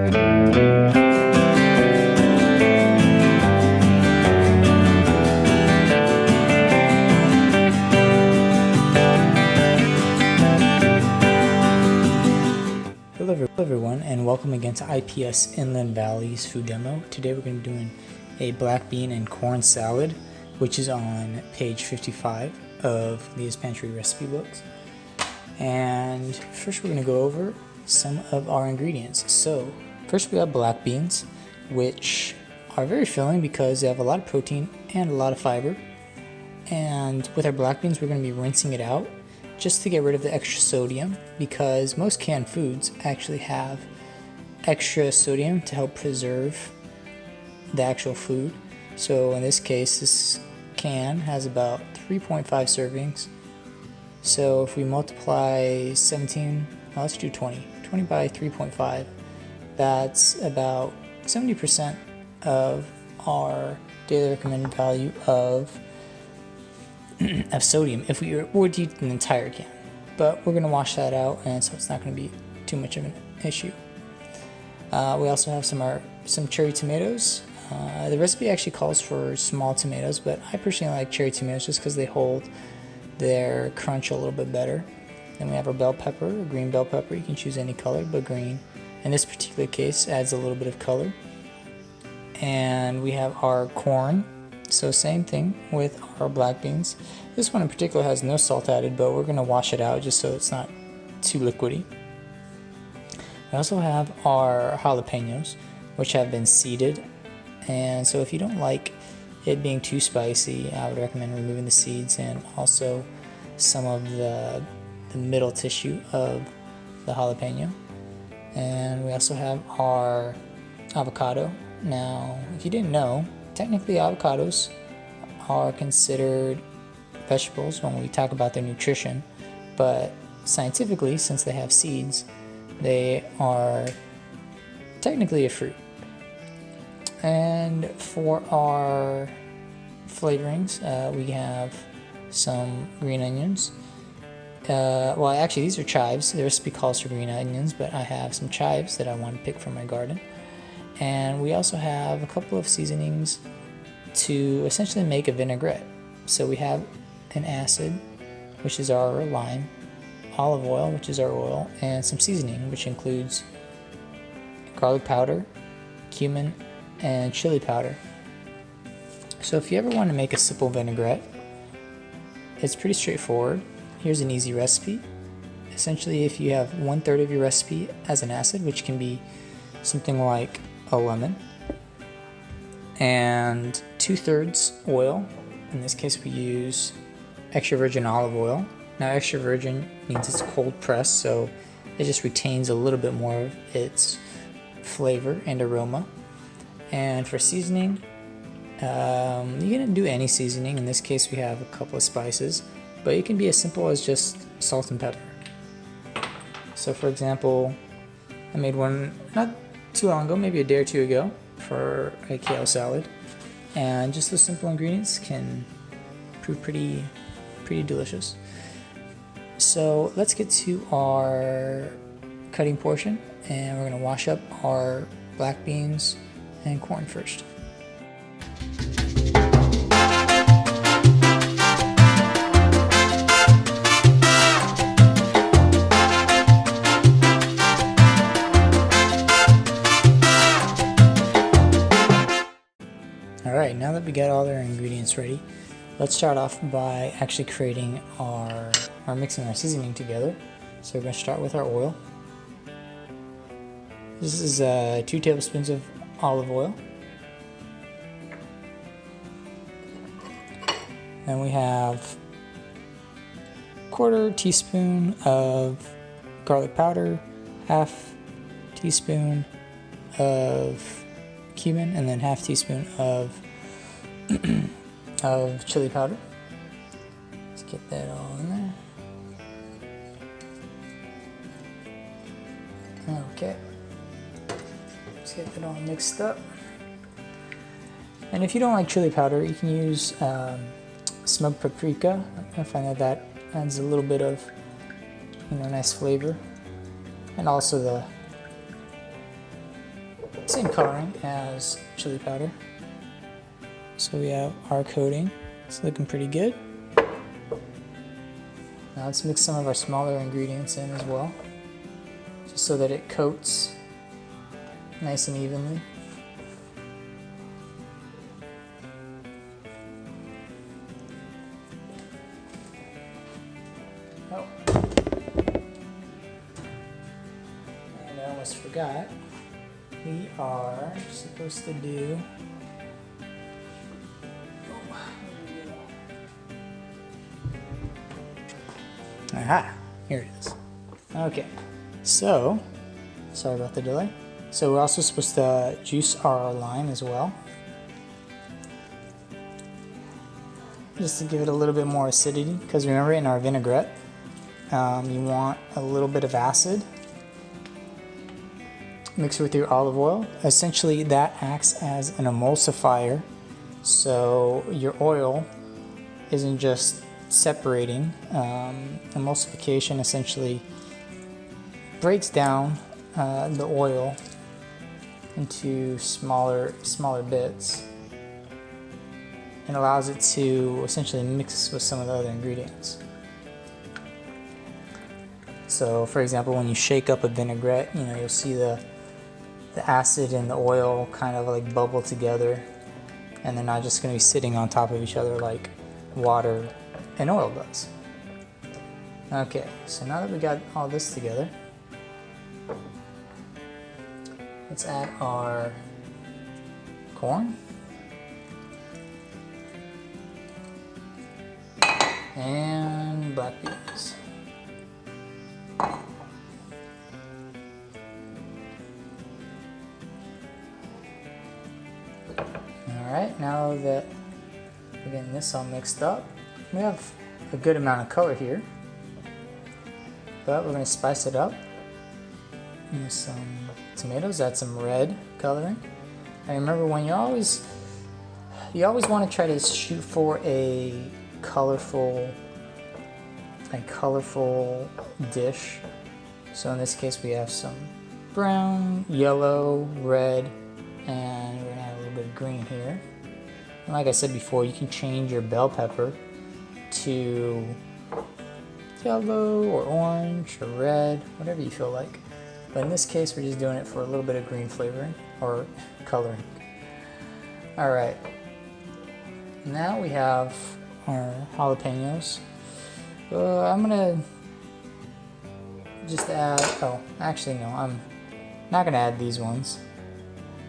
Hello everyone, and welcome again to IPS Inland Valley's food demo. Today we're going to be doing a black bean and corn salad, which is on page 55 of Leah's Pantry recipe books. And first we're going to go over some of our ingredients. So first we have black beans, which are very filling because they have a lot of protein and a lot of fiber. And with our black beans, we're going to be rinsing it out just to get rid of the extra sodium, because most canned foods actually have extra sodium to help preserve the actual food. So in this case, this can has about 3.5 servings. So if we multiply 17, well, let's do 20 by 3.5, that's about 70% of our daily recommended value of sodium if we were to eat an entire can. But we're going to wash that out, and so it's not going to be too much of an issue. We also have some cherry tomatoes. The recipe actually calls for small tomatoes, but I personally like cherry tomatoes just because they hold their crunch a little bit better. Then we have our bell pepper, a green bell pepper. You can choose any color, but green in this particular case adds a little bit of color. And we have our corn. So same thing with our black beans. This one in particular has no salt added, but we're going to wash it out just so it's not too liquidy. We also have our jalapenos, which have been seeded. And so if you don't like it being too spicy, I would recommend removing the seeds and also some of the middle tissue of the jalapeno. And we also have our avocado. Now, if you didn't know, technically avocados are considered vegetables when we talk about their nutrition, but scientifically, since they have seeds, they are technically a fruit. And for our flavorings, we have some green onions. Well, actually, these are chives. The recipe calls for green onions, but I have some chives that I want to pick from my garden. And we also have a couple of seasonings to essentially make a vinaigrette. So we have an acid, which is our lime, olive oil, which is our oil, and some seasoning, which includes garlic powder, cumin, and chili powder. So if you ever want to make a simple vinaigrette, it's pretty straightforward. Here's an easy recipe. Essentially, if you have 1/3 of your recipe as an acid, which can be something like a lemon, and 2/3 oil. In this case, we use extra virgin olive oil. Now, extra virgin means it's cold pressed, so it just retains a little bit more of its flavor and aroma. And for seasoning, you can do any seasoning. In this case, we have a couple of spices, but it can be as simple as just salt and pepper. So, for example, I made one not too long ago, maybe a day or two ago, for a kale salad, and just those simple ingredients can prove pretty delicious. So let's get to our cutting portion, and we're going to wash up our black beans and corn first. Alright, now that we got all our ingredients ready, let's start off by actually creating mixing our seasoning together. So we're going to start with our oil. This is 2 tablespoons of olive oil. Then we have 1/4 teaspoon of garlic powder, 1/2 teaspoon of cumin, and then 1/2 teaspoon of chili powder. Let's get that all in there. Okay, let's get that all mixed up. And if you don't like chili powder, you can use smoked paprika. I find that adds a little bit of nice flavor, and also Same coloring as chili powder. So we have our coating. It's looking pretty good. Now let's mix some of our smaller ingredients in as well, just so that it coats nice and evenly. Oh, and I almost forgot, we are supposed to do aha, here it is. Okay, so, sorry about the delay. So we're also supposed to juice our lime as well, just to give it a little bit more acidity, because remember in our vinaigrette, you want a little bit of acid. Mix it with your olive oil. Essentially that acts as an emulsifier, so your oil isn't just separating. Emulsification essentially breaks down the oil into smaller bits and allows it to essentially mix with some of the other ingredients. So for example, when you shake up a vinaigrette, you'll see the acid and the oil kind of like bubble together, and they're not just going to be sitting on top of each other like water and oil does. Okay, so now that we got all this together, let's add our corn and black beans. Alright, now that we're getting this all mixed up, we have a good amount of color here, but we're going to spice it up with some tomatoes, add some red coloring. And remember, when you always want to try to shoot for a colorful dish. So in this case we have some brown, yellow, red, and we're going to add a little bit of green here. And like I said before, you can change your bell pepper to yellow or orange or red, whatever you feel like. But in this case, we're just doing it for a little bit of green flavoring or coloring. Alright, now we have our jalapenos. I'm gonna just add, oh, actually no, I'm not gonna add these ones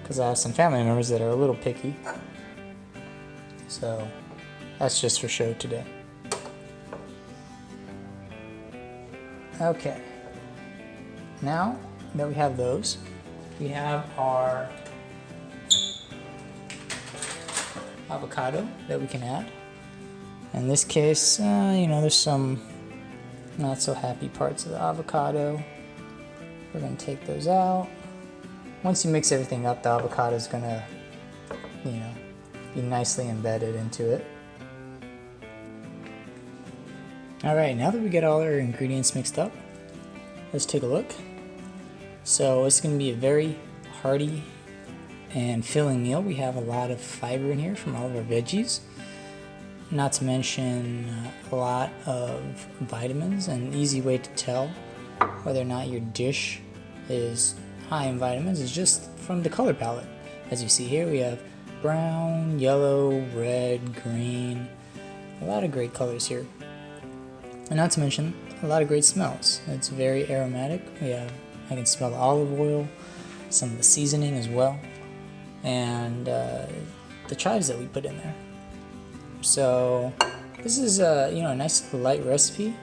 because I have some family members that are a little picky. So that's just for show today. Okay, now that we have those, we have our avocado that we can add. In this case, there's some not so happy parts of the avocado. We're going to take those out. Once you mix everything up, the avocado is going to, be nicely embedded into it. Alright, now that we get all our ingredients mixed up, let's take a look. So it's going to be a very hearty and filling meal. We have a lot of fiber in here from all of our veggies, not to mention a lot of vitamins. And an easy way to tell whether or not your dish is high in vitamins is just from the color palette. As you see here, we have brown, yellow, red, green, a lot of great colors here. And not to mention a lot of great smells. It's very aromatic. I can smell the olive oil, some of the seasoning as well, and the chives that we put in there. So this is a nice light recipe,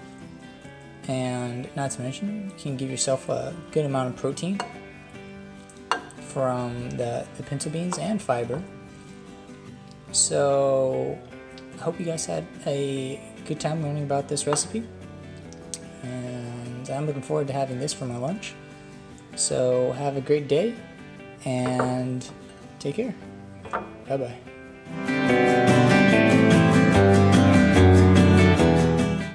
and not to mention you can give yourself a good amount of protein from the pinto beans and fiber. So I hope you guys had a good time learning about this recipe, and I'm looking forward to having this for my lunch. So have a great day and take care. Bye bye.